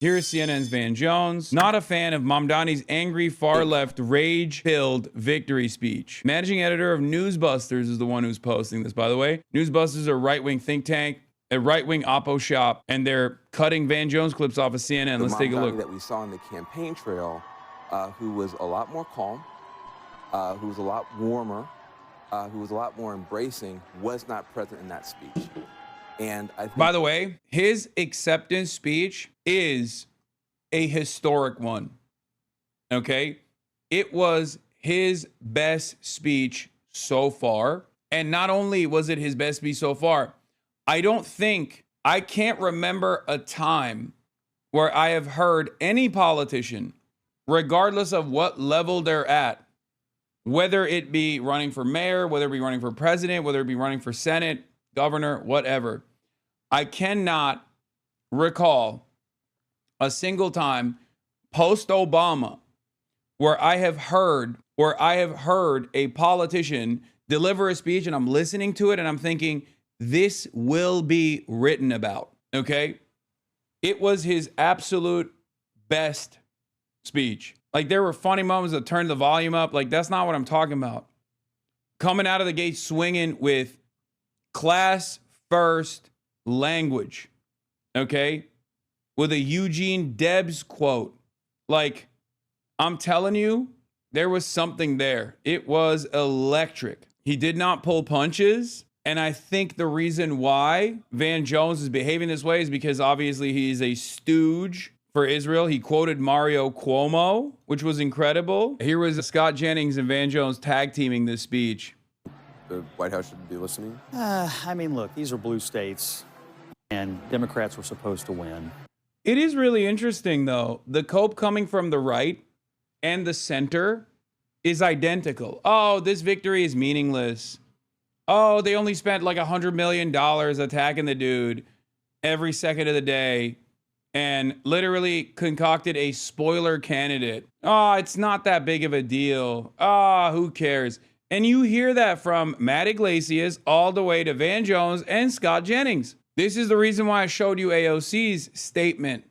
Here's CNN's Van Jones. Not a fan of Mamdani's angry far-left rage-filled victory speech. Managing editor of Newsbusters is the one who's posting this, by the way. Newsbusters is a right-wing think tank, a right-wing oppo shop, and they're cutting Van Jones clips off of CNN. Let's take a look. That we saw on the campaign trail, who was a lot more calm, who was a lot warmer, who was a lot more embracing, was not present in that speech. And I think, by the way, his acceptance speech is a historic one. Okay? It was his best speech so far. And not only was it his best speech so far, I can't remember a time where I have heard any politician, regardless of what level they're at, whether it be running for mayor, whether it be running for president, whether it be running for Senate, governor, whatever, I cannot recall a single time post-Obama where I have heard a politician deliver a speech and I'm listening to it and I'm thinking, this will be written about, okay? It was his absolute best speech. Like, there were funny moments that turned the volume up. Like, that's not what I'm talking about. Coming out of the gate swinging with class first language, okay? With a Eugene Debs quote. Like, I'm telling you, there was something there. It was electric. He did not pull punches. And I think the reason why Van Jones is behaving this way is because obviously he's a stooge for Israel. He quoted Mario Cuomo, which was incredible. Here was Scott Jennings and Van Jones tag teaming this speech. the White House should be listening? I mean, look, these are blue states, and Democrats were supposed to win. It is really interesting, though. The cope coming from the right and the center is identical. Oh, this victory is meaningless. Oh, they only spent like $100 million attacking the dude every second of the day and literally concocted a spoiler candidate. Oh, it's not that big of a deal. Oh, who cares? And you hear that from Matt Iglesias all the way to Van Jones and Scott Jennings. This is the reason why I showed you AOC's statement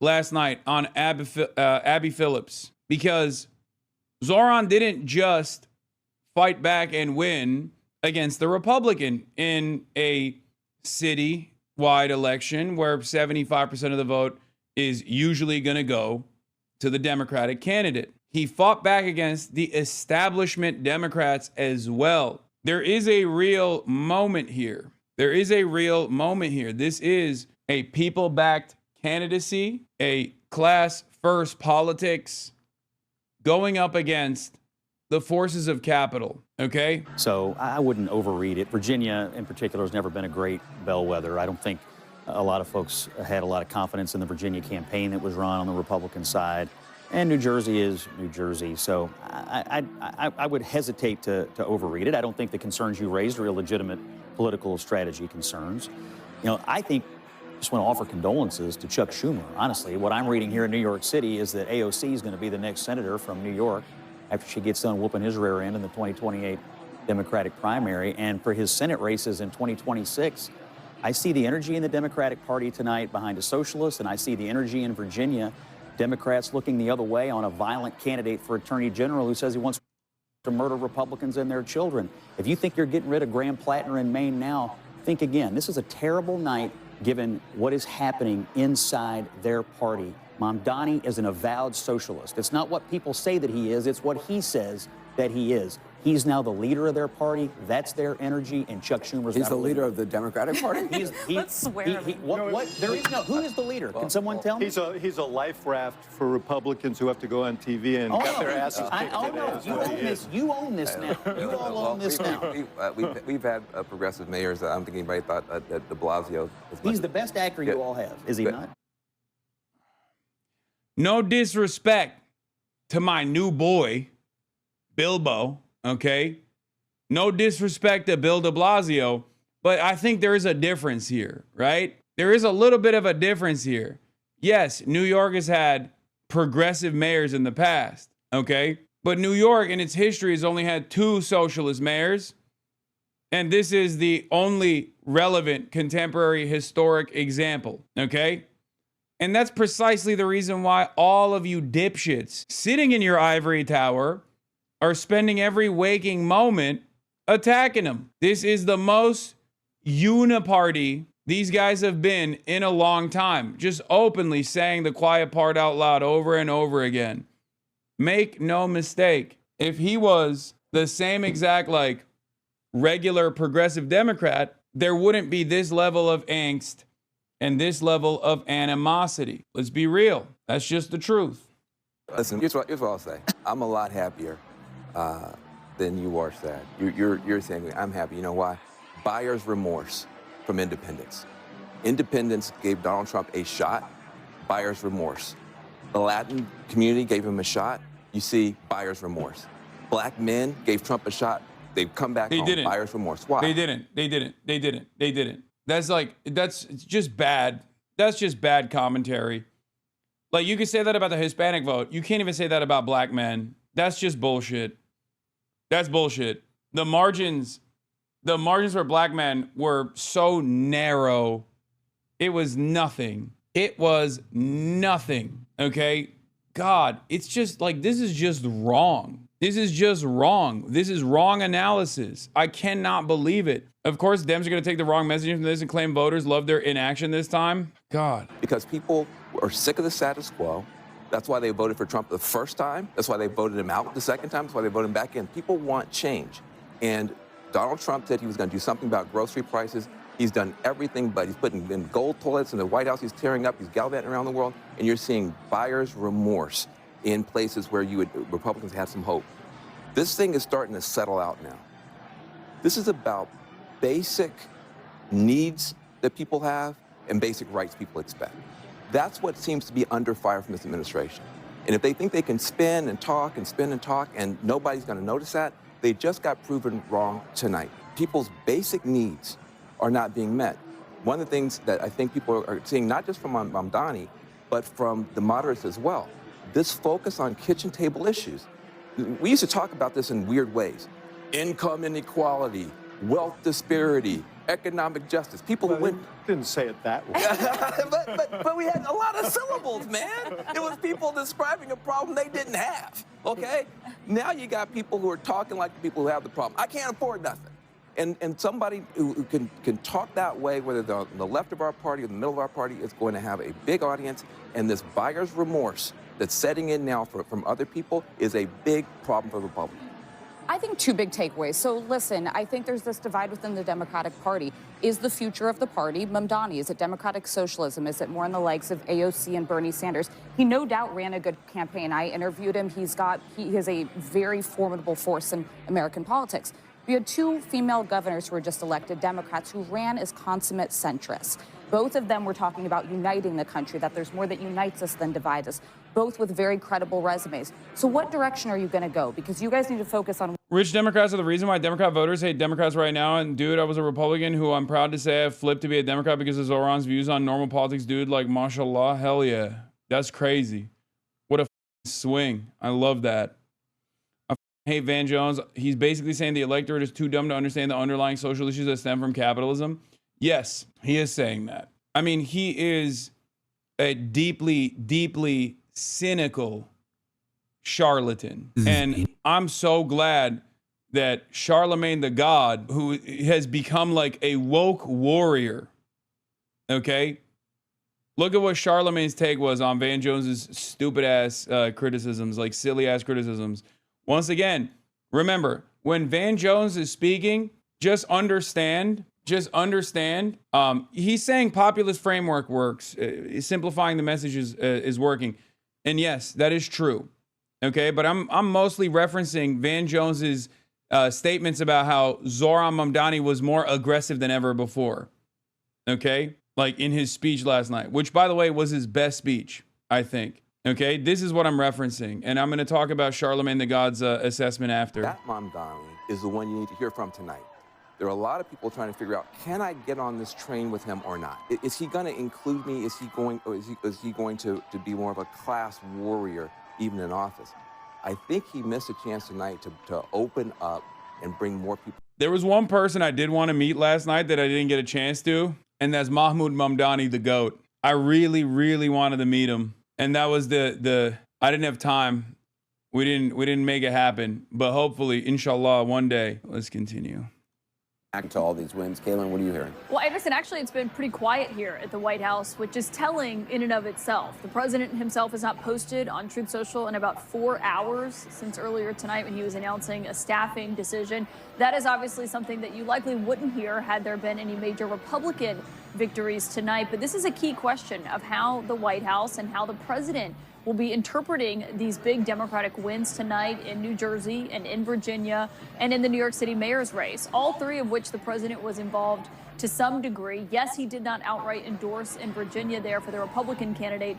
last night on Abby Phillips, because Zohran didn't just fight back and win against the Republican in a city-wide election where 75% of the vote is usually going to go to the Democratic candidate. He fought back against the establishment Democrats as well. There is a real moment here. There is a real moment here. This is a people-backed candidacy, a class-first politics going up against the forces of capital, okay? So I wouldn't overread it. Virginia, in particular, has never been a great bellwether. I don't think a lot of folks had a lot of confidence in the Virginia campaign that was run on the Republican side. And New Jersey is New Jersey. So I would hesitate to overread it. I don't think the concerns you raised are illegitimate political strategy concerns. You know, I think I just want to offer condolences to Chuck Schumer. Honestly, what I'm reading here in New York City is that AOC is going to be the next senator from New York after she gets done whooping his rear end in the 2028 Democratic primary. And for his Senate races in 2026, I see the energy in the Democratic Party tonight behind a socialist, and I see the energy in Virginia, Democrats looking the other way on a violent candidate for attorney general who says he wants to murder Republicans and their children. If you think you're getting rid of Graham Plattner in Maine now, think again. This is a terrible night given what is happening inside their party. Mamdani is an avowed socialist. It's not what people say that he is, it's what he says that he is. He's now the leader of their party. That's their energy, and Chuck Schumer's He's the leader of the Democratic Party? Let's swear. What? There is no. Who is the leader? Can someone tell me? He's a life raft for Republicans who have to go on TV and get their asses kicked. You own this now. You all own this now. We've had progressive mayors that I don't think anybody thought that de Blasio is. He's the best actor you all have, is he not? No disrespect to my new boy, Bilbo, okay? No disrespect to Bill de Blasio, but I think there is a difference here, right? There is a little bit of a difference here. Yes, New York has had progressive mayors in the past, okay? But New York in its history has only had 2 socialist mayors, and this is the only relevant contemporary historic example, okay? And that's precisely the reason why all of you dipshits sitting in your ivory tower are spending every waking moment attacking him. This is the most uniparty these guys have been in a long time, just openly saying the quiet part out loud over and over again. Make no mistake, if he was the same exact like regular progressive Democrat, there wouldn't be this level of angst and this level of animosity. Let's be real. That's just the truth. Listen, here's what I'll say. I'm a lot happier than you are sad. You're saying I'm happy. You know why? Buyer's remorse from independents. Independents gave Donald Trump a shot. Buyer's remorse. The Latin community gave him a shot. You see, buyer's remorse. Black men gave Trump a shot. They've come back home. Didn't. Buyer's remorse. Why? They didn't. That's just bad. That's just bad commentary. Like, you can say that about the Hispanic vote. You can't even say that about black men. That's just bullshit. That's bullshit. The margins for black men were so narrow. It was nothing. It was nothing. Okay? God, it's just like, this is just wrong. This is just wrong. This is wrong analysis. I cannot believe it. Of course, Dems are going to take the wrong messaging from this and claim voters love their inaction this time. God. Because people are sick of the status quo. That's why they voted for Trump the first time. That's why they voted him out the second time. That's why they voted him back in. People want change. And Donald Trump said he was going to do something about grocery prices. He's done everything, but he's putting in gold toilets in the White House. He's tearing up. He's gallivanting around the world. And you're seeing buyer's remorse in places where Republicans had some hope. This thing is starting to settle out now. This is about basic needs that people have and basic rights people expect. That's what seems to be under fire from this administration. And if they think they can spin and talk and spin and talk and nobody's going to notice that, they just got proven wrong tonight. People's basic needs are not being met. One of the things that I think people are seeing, not just from Mamdani, but from the moderates as well, this focus on kitchen table issues. We used to talk about this in weird ways. Income inequality, wealth disparity, economic justice. People who went... Didn't say it that way. but we had a lot of syllables, man. It was people describing a problem they didn't have, okay? Now you got people who are talking like the people who have the problem. I can't afford nothing. And somebody who can talk that way, whether they're on the left of our party or the middle of our party, is going to have a big audience. And this buyer's remorse that's setting in now from other people is a big problem for Republicans. I think two big takeaways. So listen, I think there's this divide within the Democratic Party. Is the future of the party Mamdani? Is it democratic socialism? Is it more in the likes of AOC and Bernie Sanders? He no doubt ran a good campaign. I interviewed him. He is a very formidable force in American politics. We had two female governors who were just elected, Democrats, who ran as consummate centrists. Both of them were talking about uniting the country, that there's more that unites us than divides us, both with very credible resumes. So what direction are you going to go? Because you guys need to focus on... Rich Democrats are the reason why Democrat voters hate Democrats right now. And dude, I was a Republican who I'm proud to say I flipped to be a Democrat because of Zohran's views on normal politics. Dude, like, mashallah, hell yeah. That's crazy. What a swing. I love that. Hey, Van Jones, he's basically saying the electorate is too dumb to understand the underlying social issues that stem from capitalism. Yes, he is saying that. I mean, he is a deeply, deeply cynical charlatan. And I'm so glad that Charlemagne the God, who has become like a woke warrior, okay? Look at what Charlemagne's take was on Van Jones's stupid-ass criticisms, like silly-ass criticisms. Once again, remember, when Van Jones is speaking, just understand, he's saying populist framework works, simplifying the messages is working. And yes, that is true, okay? But I'm mostly referencing Van Jones's statements about how Zohran Mamdani was more aggressive than ever before, okay? Like in his speech last night, which, by the way, was his best speech, I think. Okay, this is what I'm referencing, and I'm going to talk about Charlemagne the God's assessment after. That Mamdani is the one you need to hear from tonight. There are a lot of people trying to figure out, can I get on this train with him or not? Is he going to include me? Is he going to be more of a class warrior even in office? I think he missed a chance tonight to open up and bring more people. There was one person I did want to meet last night that I didn't get a chance to, and that's Mahmoud Mamdani, the GOAT. I really, really wanted to meet him. And that was I didn't have time. We didn't make it happen. But hopefully, inshallah, one day. Let's continue. To all these wins. Kaylin, what are you hearing? Well, Anderson, actually, it's been pretty quiet here at the White House, which is telling in and of itself. The president himself has not posted on Truth Social in about 4 hours since earlier tonight when he was announcing a staffing decision. That is obviously something that you likely wouldn't hear had there been any major Republican victories tonight. But this is a key question of how the White House and how the president will be interpreting these big Democratic wins tonight in New Jersey and in Virginia and in the New York City mayor's race, all three of which the president was involved to some degree. Yes, he did not outright endorse in Virginia there for the Republican candidate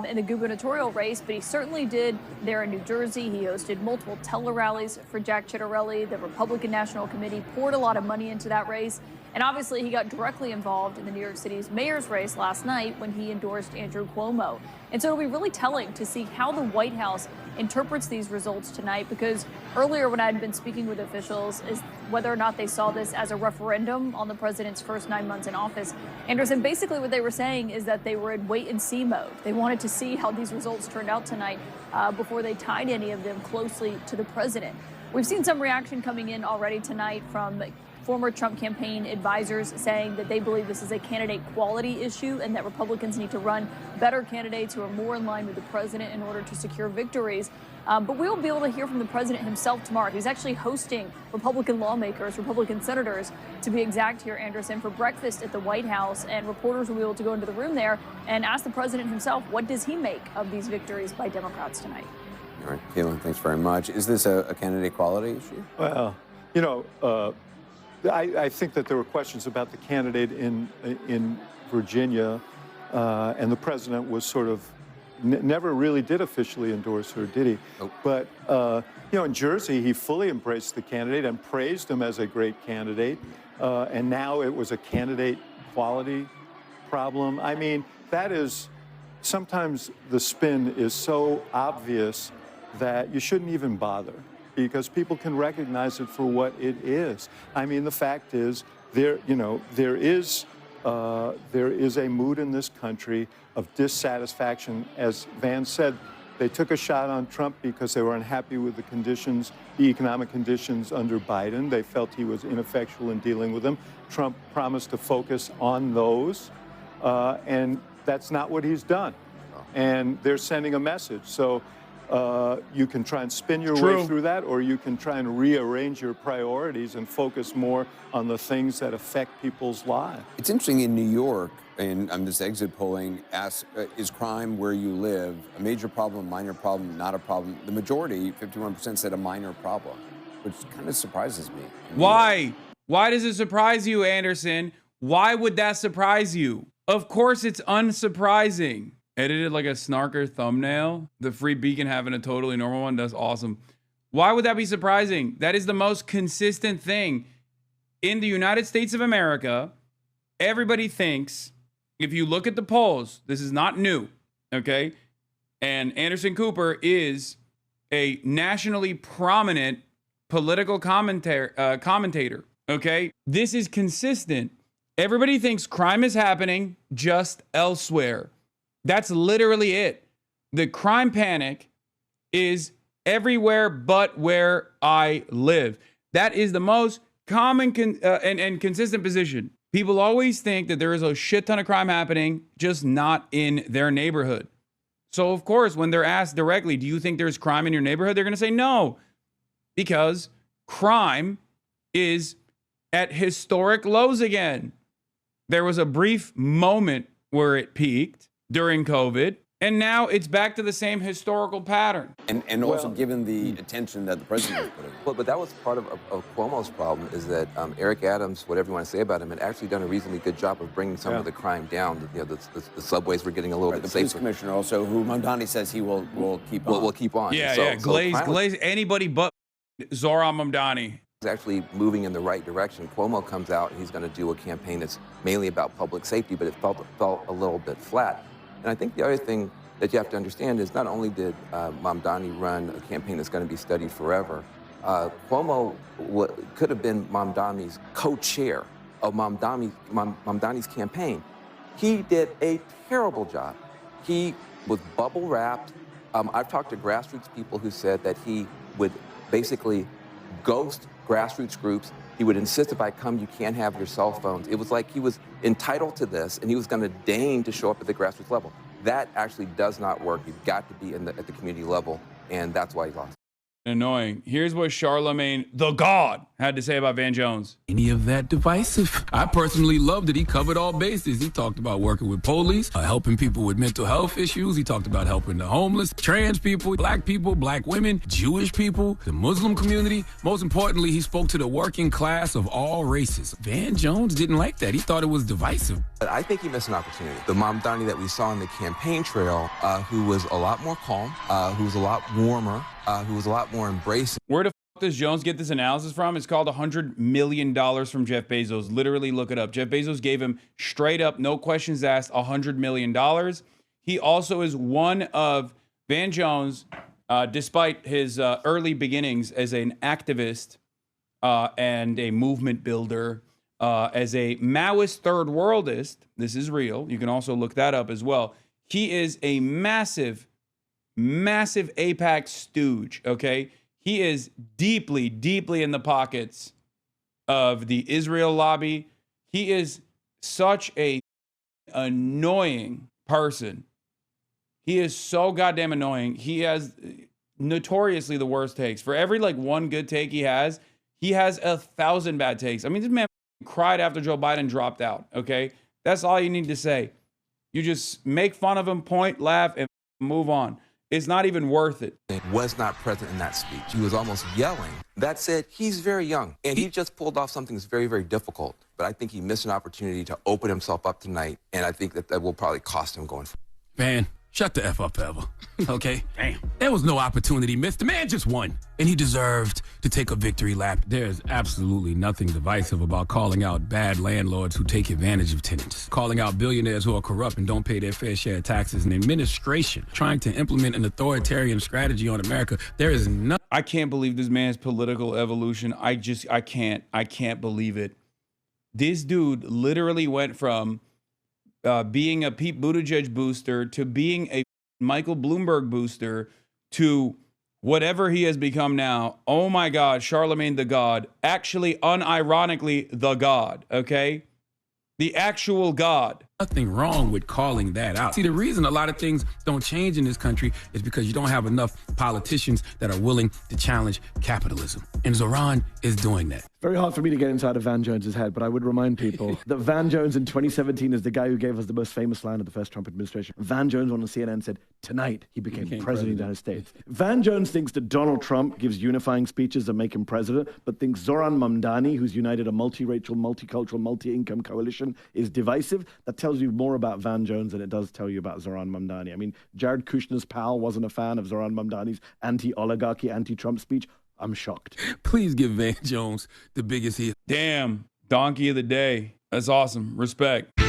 in the gubernatorial race, but he certainly did there in New Jersey. He hosted multiple tele-rallies for Jack Ciattarelli. The Republican National Committee poured a lot of money into that race. And obviously, he got directly involved in the New York City's mayor's race last night when he endorsed Andrew Cuomo. And so it'll be really telling to see how the White House interprets these results tonight, because earlier when I had been speaking with officials is whether or not they saw this as a referendum on the president's first 9 months in office. Anderson, basically what they were saying is that they were in wait-and-see mode. They wanted to see how these results turned out tonight before they tied any of them closely to the president. We've seen some reaction coming in already tonight from former Trump campaign advisors saying that they believe this is a candidate quality issue and that Republicans need to run better candidates who are more in line with the president in order to secure victories. But we will be able to hear from the president himself tomorrow. He's actually hosting Republican lawmakers, Republican senators, to be exact here, Anderson, for breakfast at the White House. And reporters will be able to go into the room there and ask the president himself, what does he make of these victories by Democrats tonight? All right, Kaylin, thanks very much. Is this a candidate quality issue? Well, I think that there were questions about the candidate in Virginia, and the president was sort of never really did officially endorse her, did he? Nope. But in Jersey, he fully embraced the candidate and praised him as a great candidate, and now it was a candidate quality problem. I mean, that is sometimes the spin is so obvious that you shouldn't even bother, because people can recognize it for what it is. I mean, the fact is, there is a mood in this country of dissatisfaction. As Van said, they took a shot on Trump because they were unhappy with the conditions, the economic conditions under Biden. They felt he was ineffectual in dealing with them. Trump promised to focus on those, and that's not what he's done. And they're sending a message. So you can try and spin your way through that, or you can try and rearrange your priorities and focus more on the things that affect people's lives. It's interesting in New York, and on this exit polling, asks, is crime where you live a major problem, minor problem, not a problem? The majority, 51%, said a minor problem, which kind of surprises me. Why? Why does it surprise you, Anderson? Why would that surprise you? Of course it's unsurprising. Edited like a snarker thumbnail. The Free Beacon having a totally normal one. That's awesome. Why would that be surprising? That is the most consistent thing. In the United States of America, everybody thinks, if you look at the polls, this is not new, okay? And Anderson Cooper is a nationally prominent political commentator, okay? This is consistent. Everybody thinks crime is happening just elsewhere. That's literally it. The crime panic is everywhere but where I live. That is the most common and consistent position. People always think that there is a shit ton of crime happening, just not in their neighborhood. So, of course, when they're asked directly, do you think there's crime in your neighborhood? They're going to say no, because crime is at historic lows again. There was a brief moment where it peaked during COVID, and now it's back to the same historical pattern. And also given the attention that the president was putting. Well, but that was part of Cuomo's problem, is that Eric Adams, whatever you want to say about him, had actually done a reasonably good job of bringing some of the crime down. The subways were getting a little bit safer. The police commissioner also, who Mamdani says he will keep on. Will keep on. Yeah, Glaze, anybody but Zohran Mamdani. Is actually moving in the right direction. Cuomo comes out and he's going to do a campaign that's mainly about public safety, but it felt a little bit flat. And I think the other thing that you have to understand is not only did Mamdani run a campaign that's going to be studied forever, Cuomo could have been Mamdani's co-chair of Mamdani's campaign. He did a terrible job. He was bubble wrapped. I've talked to grassroots people who said that he would basically ghost grassroots groups. He would insist, if I come, you can't have your cell phones. It was like he was entitled to this, and he was going to deign to show up at the grassroots level. That actually does not work. You've got to be at the community level, and that's why he lost. Annoying. Here's what Charlemagne the God had to say about Van Jones. Any of that divisive. I personally loved it. He covered all bases. He talked about working with police, helping people with mental health issues. He talked about helping the homeless, trans people, black women, Jewish people, the Muslim community. Most importantly, he spoke to the working class of all races. Van Jones didn't like that. He thought it was divisive. But I think he missed an opportunity. The Mamdani that we saw on the campaign trail, who was a lot more calm, who was a lot warmer, who was a lot more embracing. Where the f does Jones get this analysis from? It's called $100 million from Jeff Bezos. Literally look it up. Jeff Bezos gave him straight up, no questions asked, $100 million. He also is one of Van Jones, despite his early beginnings as an activist and a movement builder, as a Maoist third worldist. This is real. You can also look that up as well. He is a massive AIPAC stooge, okay? He is deeply, deeply in the pockets of the Israel lobby. He is such a annoying person. He is so goddamn annoying. He has notoriously the worst takes. For every one good take he has 1,000 bad takes. I mean, this man cried after Joe Biden dropped out, okay? That's all you need to say. You just make fun of him, point, laugh, and move on. It's not even worth it. Was not present in that speech. He was almost yelling. That said, he's very young, and he just pulled off something that's very, very difficult. But I think he missed an opportunity to open himself up tonight, and I think that will probably cost him going forward. Van, shut the F up ever, okay? Damn. There was no opportunity missed. The man just won, and he deserved to take a victory lap. There's absolutely nothing divisive about calling out bad landlords who take advantage of tenants, calling out billionaires who are corrupt and don't pay their fair share of taxes, and administration trying to implement an authoritarian strategy on America. There is no... I can't believe this man's political evolution. I can't believe it. This dude literally went from being a Pete Buttigieg booster to being a Michael Bloomberg booster to whatever he has become now. Oh my God, Charlemagne the God. Actually, unironically, the God, okay? The actual God. Nothing wrong with calling that out. See, the reason a lot of things don't change in this country is because you don't have enough politicians that are willing to challenge capitalism. And Zohran is doing that. Very hard for me to get inside of Van Jones's head, but I would remind people that Van Jones in 2017 is the guy who gave us the most famous line of the first Trump administration. Van Jones on CNN said, tonight he became president of the United States. Van Jones thinks that Donald Trump gives unifying speeches that make him president, but thinks Zohran Mamdani, who's united a multiracial, multicultural, multi-income coalition, is divisive. That tells you more about Van Jones than it does tell you about Zohran Mamdani. I mean, Jared Kushner's pal wasn't a fan of Zohran Mamdani's anti-oligarchy, anti-Trump speech. I'm shocked. Please give Van Jones the biggest hit. Damn, donkey of the day. That's awesome. Respect.